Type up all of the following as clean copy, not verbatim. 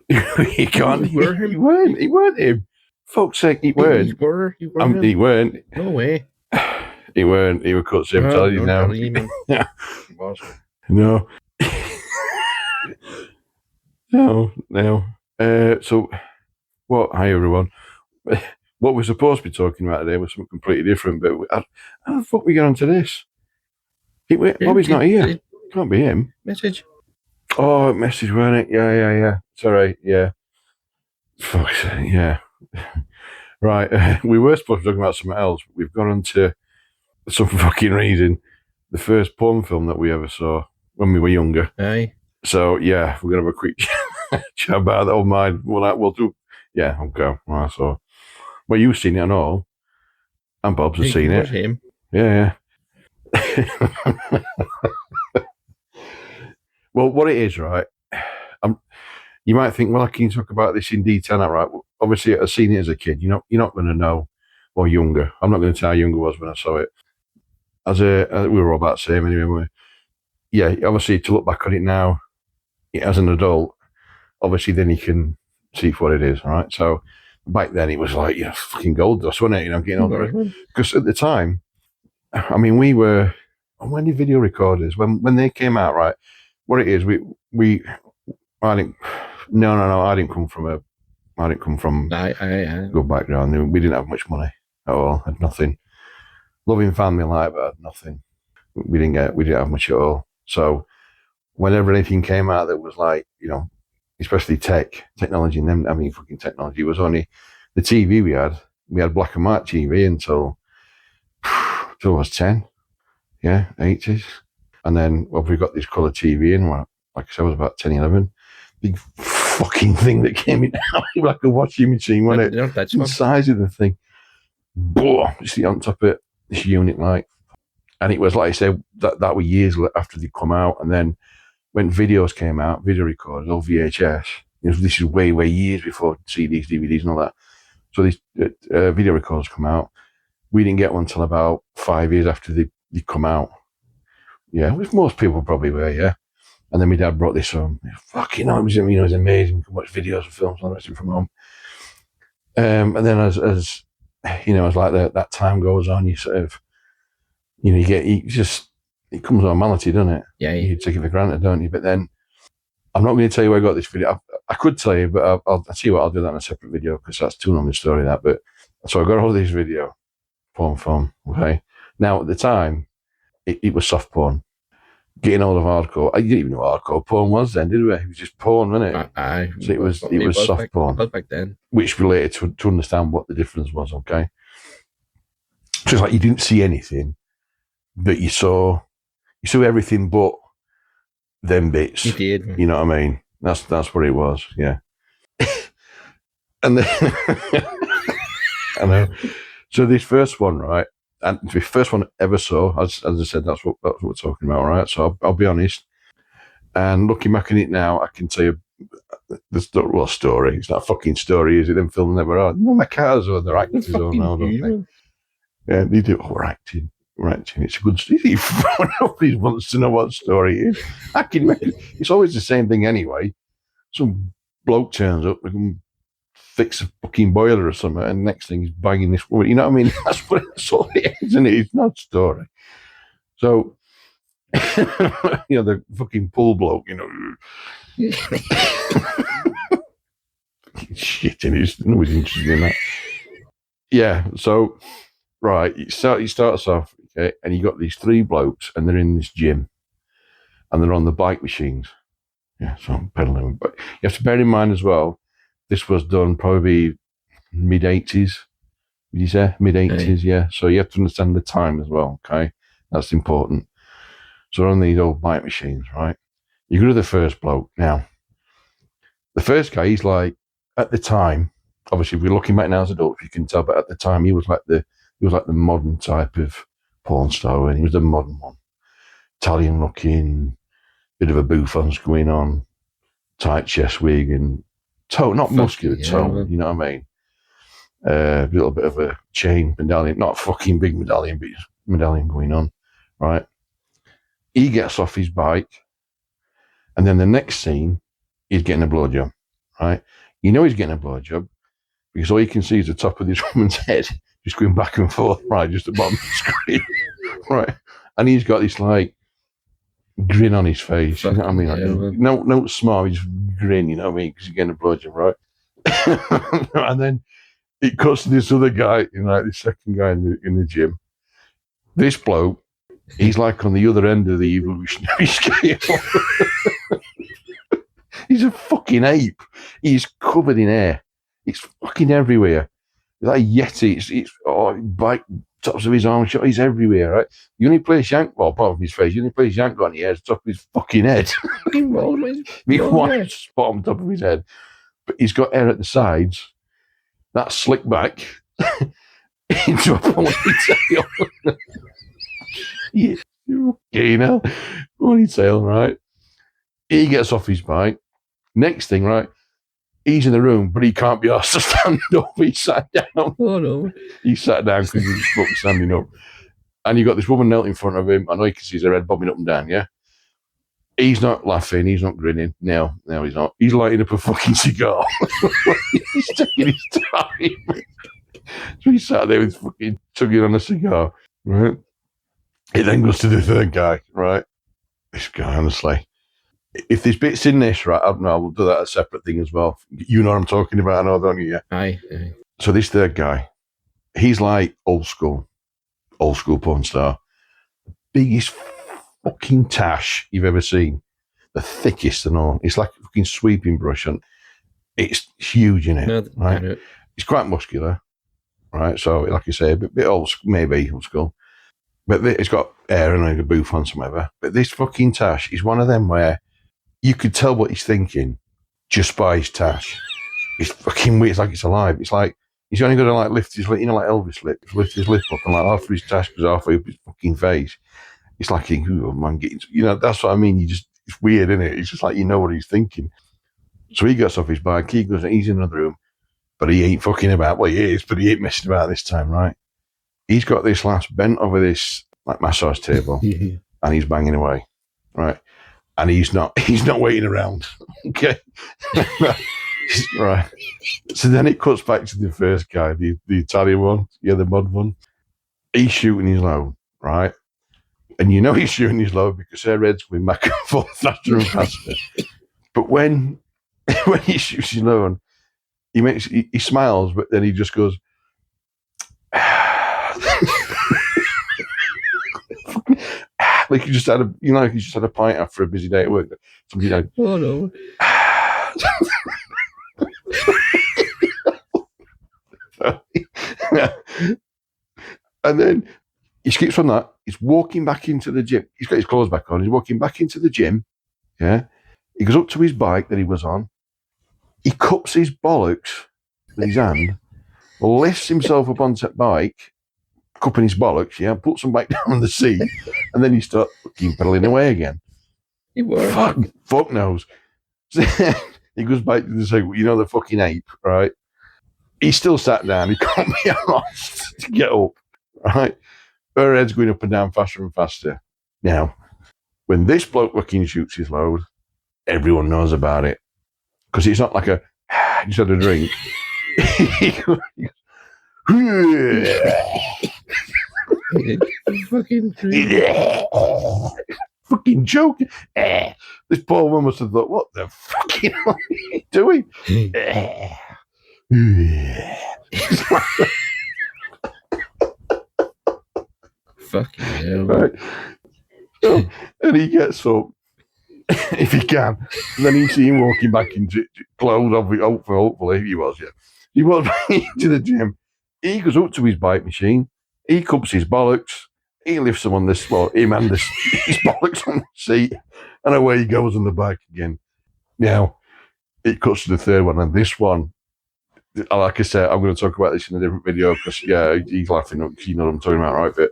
You can't. You were him. He weren't him. Fuck's sake, he weren't. You were him. He weren't. No way. He weren't. He was cut. So I'm telling you now. No. No. So, what? Hi, everyone. What we're supposed to be talking about today was something completely different, but how the fuck we get onto this? Bobby's not here. Can't be him. Message. Oh, message, weren't it? Yeah. Sorry, yeah. Fuck's sake, yeah. Right, we were supposed to be talking about something else. We've got onto some fucking reason the first porn film that we ever saw when we were younger. Aye. So yeah, we're gonna have a quick chat about that. Oh mine. We'll do. Yeah, okay. Right, so, well, you've seen it and all, and Bob's has seen it. Him. Yeah. Well, what it is, right? You might think, well, I can talk about this in detail, not right? Well, obviously, I've seen it as a kid. You're not going to know, or younger. I'm not going to tell how young I was when I saw it. We were all about the same anyway. Yeah, obviously, to look back on it now, as an adult, obviously, then you can see what it is, right? So back then, it was like, fucking gold dust, wasn't it? Getting all the because at the time, I mean, we were when the video recorders when they came out, right? What it is, I didn't come from good background. We didn't have much money at all. Had nothing. Loving family life, but had nothing. We didn't have much at all. So whenever anything came out that was like, especially technology, and them, I mean, fucking technology, was only the TV we had. We had black and white TV until I was 10. Yeah, 80s. And then we got this colour TV in, like I said, I was about 10, 11. Big fucking thing that came in like a washing machine, wasn't it? That's the size of the thing. Boom! You see on top of it, this unit, like, and it was like I said, that were years after they come out, and then when videos came out, video recorders, or VHS, this is way years before CDs, DVDs, and all that. So these video recorders come out. We didn't get one until about 5 years after they come out. Yeah, which most people probably were, yeah. And then my dad brought this home. Fucking hell, it was amazing. We could watch videos and films and the rest of it from home. And then as like that time goes on, you sort of, it comes normality, doesn't it? Yeah. You take it for granted, don't you? But then, I'm not going to tell you where I got this video. I could tell you, but I'll tell you what, I'll do that in a separate video because that's too long a story, that. But so I got all this video, porn film, okay? Now, at the time, it was soft porn. Getting hold of hardcore. I didn't even know what hardcore porn was then, did we? It was just porn, wasn't it? Aye. So it was soft porn. It was back then. Which related to understand what the difference was, okay? So it's like you didn't see anything, but you saw everything but them bits. You did. You know what I mean? That's what it was, yeah. And then I know. So this first one, right? And the first one I ever saw, as I said, that's what we're talking about, right? So I'll be honest. And looking back on it now, I can tell you the story. It's not a fucking story, is it? Them films never are. My cars or they're actors or now, don't they? Yeah, they do. Oh, we're acting. It's a good story. Nobody wants to know what story it is. I can imagine. It's always the same thing anyway. Some bloke turns up, we can fix a fucking boiler or something, and next thing he's banging this woman. You know what I mean? That's all it is, isn't it? It's not a story. So, the fucking pool bloke, shit, and nobody's interested in that. Yeah, so, right, he starts off, okay, and you got these three blokes, and they're in this gym, and they're on the bike machines. Yeah, so I'm pedaling. But you have to bear in mind as well, this was done probably mid-80s. Would you say? Mid-80s, yeah. So you have to understand the time as well, okay? That's important. So on these old bike machines, right? You go to the first bloke. Now, the first guy, he's like, at the time, obviously, if we're looking back now as adults, you can tell, but at the time, he was like the modern type of porn star, and he was the modern one. Italian-looking, bit of a bouffance going on, tight chest wig, and toe, not muscular toe, you know what I mean? A little bit of a chain medallion, not a fucking big medallion, but medallion going on, right? He gets off his bike, and then the next scene, he's getting a blowjob, right? You know he's getting a blowjob because all you can see is the top of this woman's head just going back and forth, right, just at the bottom of the screen, right? And he's got this like grin on his face, you know what I mean? Like, no smile, he's just grin, you know what I mean? Because he's getting a blowjob, right? And then it cuts to this other guy, you know, like the second guy in the gym. This bloke, he's like on the other end of the evolutionary scale. He's a fucking ape. He's covered in hair. It's fucking everywhere. Like a yeti. It's bite tops of his arm. He's everywhere, right? The only place Yank, well, apart from his face, the only place Yank got on his head is top of his fucking head. Fucking one spot on top of his head. But he's got hair at the sides. That's slicked back into a ponytail. Yeah, you know, ponytail, right? He gets off his bike. Next thing, right? He's in the room, but he can't be asked to stand up. He sat down. Oh no! He sat down because he was fucking standing up. And you got this woman knelt in front of him. I know you can see her head bobbing up and down. Yeah. He's not laughing. He's not grinning. No, he's not. He's lighting up a fucking cigar. He's taking his time. So he sat there with fucking tugging on a cigar, right? It then goes to the third guy, right? This guy, honestly. If there's bits in this, right, I don't know, we'll do that as a separate thing as well. You know what I'm talking about, I know, don't you? Yeah. Aye. So this third guy, he's like old school porn star. Biggest fucking tash you've ever seen. The thickest and all. It's like a fucking sweeping brush, and it's huge in it, right? It's quite muscular, right? So, like I say, a bit old, maybe old school. But it's got hair and like a booth on some ever. But this fucking tash is one of them where you could tell what he's thinking just by his tash. It's fucking weird. It's like it's alive. It's like he's only got to like lift his lip, you know, like Elvis lip, lift his lip up, and like half of his tash goes halfway up his fucking face. It's like, oh man, you know, that's what I mean. It's weird, isn't it? It's just like you know what he's thinking. So he gets off his bike. He's in another room, but he ain't fucking about. Well, he is, but he ain't messing about this time, right? He's got this lass bent over this like massage table, and he's banging away, right? And he's not waiting around. Okay. Right. So then it cuts back to the first guy, the Italian one, the mod one. He's shooting his load, right? And you know he's shooting his load because her head's going back and forth faster and faster. But when he shoots his load, he smiles, but then he just goes, like he just had a pint after a busy day at work. Somebody like, oh no. And then he skips from that. He's walking back into the gym. He's got his clothes back on. He's walking back into the gym. Yeah. He goes up to his bike that he was on. He cups his bollocks with his hand, lifts himself up onto the bike, cupping his bollocks, yeah, puts them back down on the seat, and then he starts fucking pedaling away again. Fuck knows. He goes back to the seat, you know, the fucking ape, right? He still sat down. He can't be asked to get up, right? Her head's going up and down faster and faster. Now, when this bloke fucking shoots his load, everyone knows about it. Because it's not like just had a drink. Fucking joking. This poor woman must have thought, what the fucking are you doing? Fucking hell. Right. And he gets up, if he can, and then you see him walking back into clothes, hopefully he was, yeah. He walks back into the gym. He goes up to his bike machine. He cups his bollocks. He lifts them on this, well, his bollocks on the seat, and away he goes on the bike again. Now, it cuts to the third one, and this one, like I said, I'm going to talk about this in a different video because, yeah, he's laughing. You know what I'm talking about, right? But,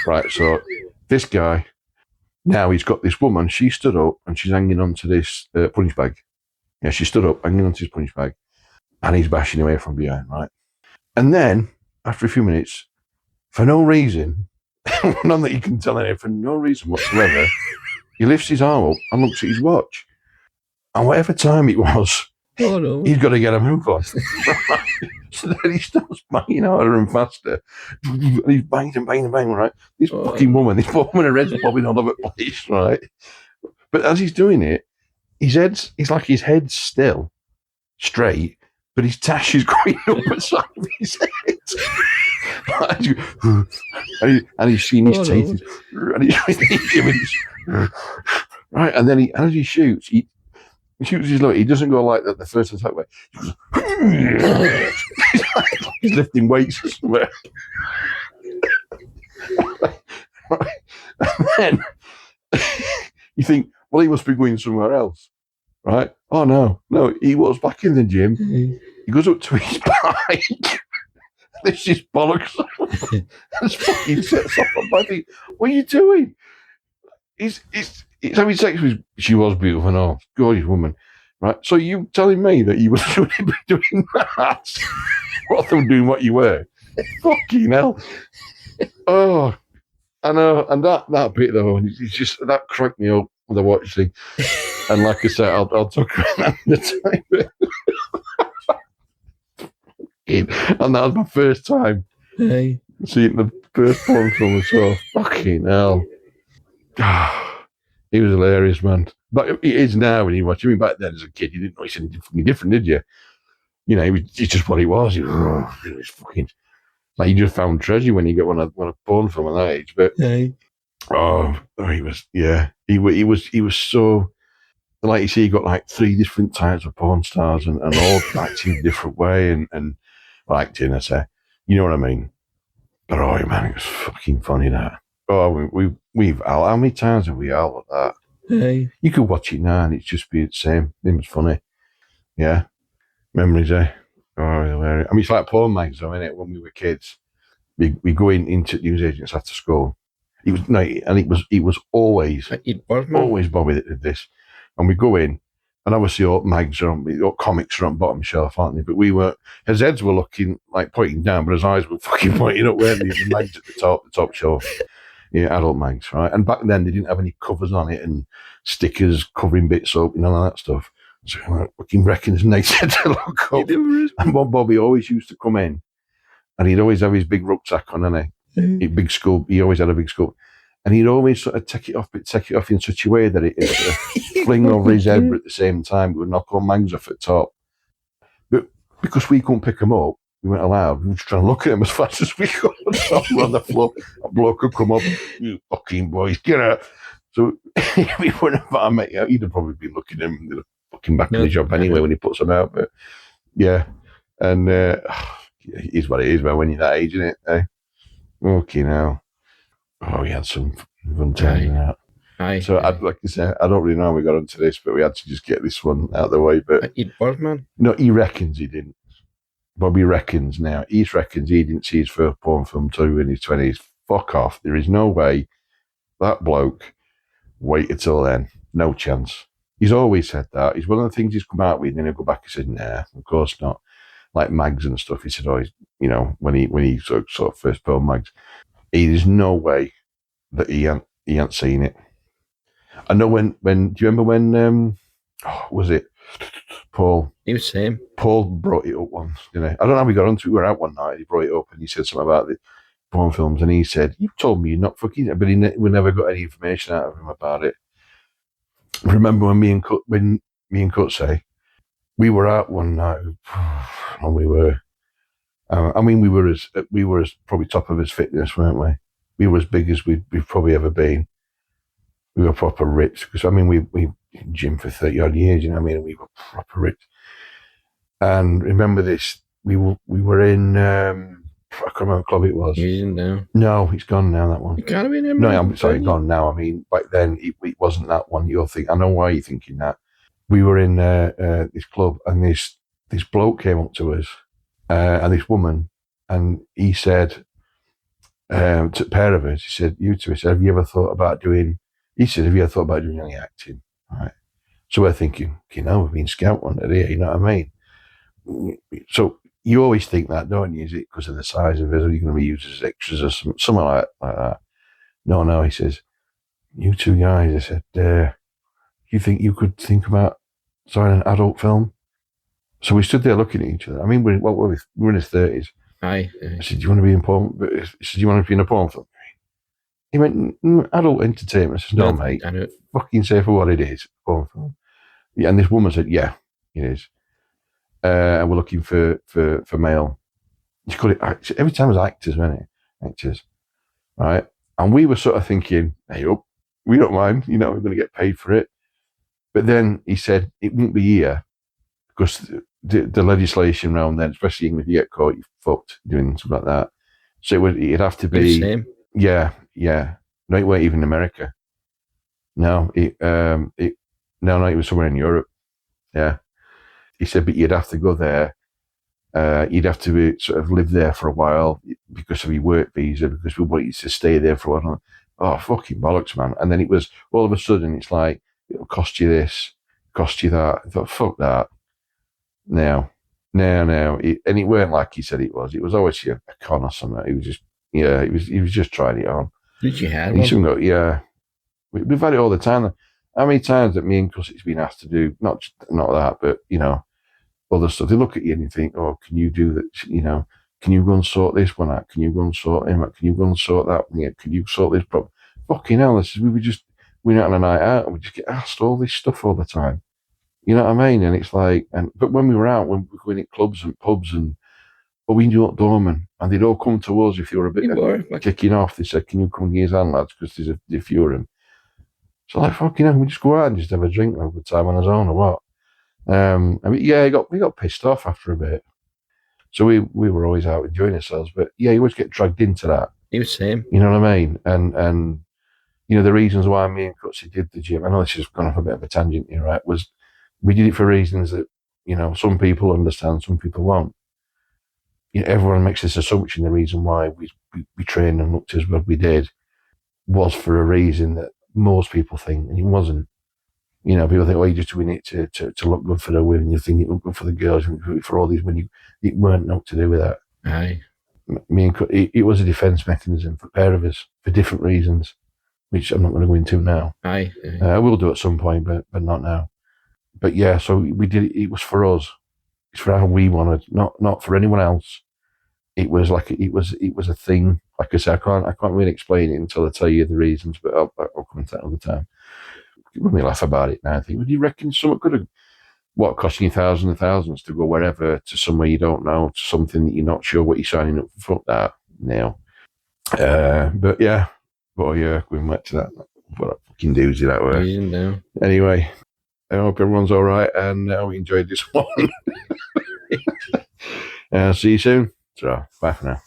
right, so this guy, now he's got this woman. She stood up and she's hanging onto this punch bag. Yeah, she stood up, hanging onto his punch bag, and he's bashing away from behind, right? And then, after a few minutes, for no reason, none that you can tell anything, for no reason whatsoever, he lifts his arm up and looks at his watch. And whatever time it was, Oh no. He's got to get a move on. So then he starts banging harder and faster. And he's banging and banging and banging, right? This fucking woman, this woman in red's bobbing all over the place, right? But as he's doing it, his head's still straight, but his tash is going up the side of his head. and he's seen his teeth. And he's giving right, and then as he shoots, he shoots his look. He doesn't go like that the first attack way. He's lifting weights or somewhere. Right. And then you think, well, he must be going somewhere else, right? Oh no, he was back in the gym. He goes up to his bike. This is bollocks. This fucking sets off my body. What are you doing? He's having sex with. She was beautiful and all, gorgeous woman, right? So you telling me that you were doing that rather than doing what you were? Fucking hell! Oh, I know, and that bit though, it's just that cracked me up with the watch thing. And like I said, I'll talk about that the time. And that was my first time seeing the first porn film I saw. Fucking hell. He was hilarious, man. But he is now when you watch him. Back then as a kid, you didn't know he's anything different, did you? You know, he's just what he was. He was fucking like you just found treasure when you get one of porn film at that age. But he was, yeah, he was so. Like you see, he got like 3 different types of porn stars and all acting a different way and acting, I say, you know what I mean? But oh man, it was fucking funny that. Oh, we've how many times have we out that? You could watch it now and it's just be the same. It was funny. Yeah. Memories, eh? Oh, hilarious. I mean, it's like porn mags, though, isn't it? When we were kids, we go into newsagents after school. It was always Bobby that did this. And we go in, and obviously all mags are on, all comics are on bottom shelf, aren't they? But we were, his heads were looking like pointing down, but his eyes were fucking pointing up, weren't they? The mags at the top shelf. Yeah, adult mags, right? And back then they didn't have any covers on it and stickers covering bits up and all that stuff. So like, fucking reckons and they said to look up. And Bobby always used to come in, and he'd always have his big rucksack on, hadn't he? Big scoop. He always had a big scoop. And he'd always sort of take it off in such a way that it would fling over his head, but at the same time, it would knock all mags off at the top. But because we couldn't pick them up, we weren't allowed. We were just trying to look at him as fast as we could. On the floor, a bloke would come up, you fucking boys, get out. So we wouldn't have found him. He'd have probably been looking at him in the fucking back of the job anyway when he puts them out. But yeah, and it is what it is, man, when you're that age, isn't it? Eh? Okay, now. Oh, we had some fun times in that. So, like I said, I don't really know how we got onto this, but we had to just get this one out of the way. But man? No, he reckons he didn't. Bobby reckons now. He reckons he didn't see his first porn film till in his 20s. Fuck off. There is no way that bloke waited till then. No chance. He's always said that. He's one of the things he's come out with, and then he'll go back and say, nah, of course not. Like mags and stuff. He said, when he sort of first porn mags. There's no way that he hadn't seen it. I know when do you remember when was it Paul? He was saying Paul brought it up once, you know. I don't know how we got onto it. We were out one night, he brought it up and he said something about the porn films, and he said, "You told me you're not fucking it," but we never got any information out of him about it. Remember when me and Cut say we were out one night and we were we were as probably top of his fitness, weren't we? We were as big as we've probably ever been. We were proper ripped because we gym for 30 odd years, you know what I mean? And we were proper ripped. And remember this, we were in I can't remember what club it was. He's in now. No, it's gone now, that one. It can't have been him. No, I'm sorry, gone now. I mean, back then it wasn't that one you're thinking. I know why you're thinking that. We were in this club and this bloke came up to us and this woman, and he said to a pair of us, he said, you two, he said, have you ever thought about doing any acting? Right. So we're thinking, we've been scout hunted here, you know what I mean? So you always think that, don't you? Is it because of the size of it? Are you going to be used as extras or something like that? No, he says, you two guys, I said, you think you could think about starting an adult film? So we stood there looking at each other. I mean, we're in his 30s. Aye. I said, do you want to be in porn? He said, do you want to be in a porn film? He went, adult entertainment. I said, no, mate. I know. Fucking say for what it is. Porn film. Yeah, and this woman said, yeah, it is. And we're looking for male. You call it, every time it was actors, wasn't it? Actors. Right? And we were sort of thinking, hey, up, we don't mind, we're going to get paid for it. But then he said, it won't be here because the legislation around then, especially if you get caught, you're fucked doing something like that. So it'd have to be. Same. Yeah. No, it weren't even America. No, it was somewhere in Europe. Yeah. He said, but you'd have to go there. You'd have to sort of live there for a while because of your work visa, because we want you to stay there for a while. Oh, fucking bollocks, man. And then it was, all of a sudden, it's like, it'll cost you this, cost you that. I thought, fuck that. No. And it weren't like he said it was. It was always a con or something. He was just, he was just trying it on. Did you have one? Yeah. We've had it all the time. How many times that me and Cussett's been asked to do, not that, but, other stuff. They look at you and you think, oh, can you do that? Can you go and sort this one out? Can you go and sort him out? Can you go and sort that one out? Can you sort this problem? Fucking hell, we're not on a night out and we just get asked all this stuff all the time. You know what I mean? And it's like, but when we were out, when we were going to clubs and pubs we knew what doorman, and they'd all come to us if you were a bit kicking off. They said, can you come and give us hand, lads? Because there's a few of them. So like, fucking hell, we just go out and just have a drink and have a good time on his own or what? We got pissed off after a bit. So we were always out enjoying ourselves, but you always get dragged into that. He was same. You know what I mean? And the reasons why me and Cutsy did the gym, I know this has gone off a bit of a tangent here, right? Was we did it for reasons that, some people understand, some people won't. Everyone makes this assumption the reason why we trained and looked as what we did was for a reason that most people think, and it wasn't. People think, you're just doing it to look good for the women. You think it look good for the girls, for all these women. It weren't nothing to do with that. Aye. Me and it was a defence mechanism for a pair of us for different reasons, which I'm not going to go into now. Aye. I will do at some point, but not now. But yeah, so we did it. It was for us. It's for how we wanted, not for anyone else. It was like it was a thing. Like I said, I can't really explain it until I tell you the reasons, but I'll come to that another time. When we laugh about it now, I think, would you reckon someone could have costing you thousands and thousands to go wherever, to somewhere you don't know, to something that you're not sure what you're signing up for? Fuck that now. But yeah, going back to that, what a fucking doozy that were. Anyway, I hope everyone's all right and we enjoyed this one. See you soon. So, bye for now.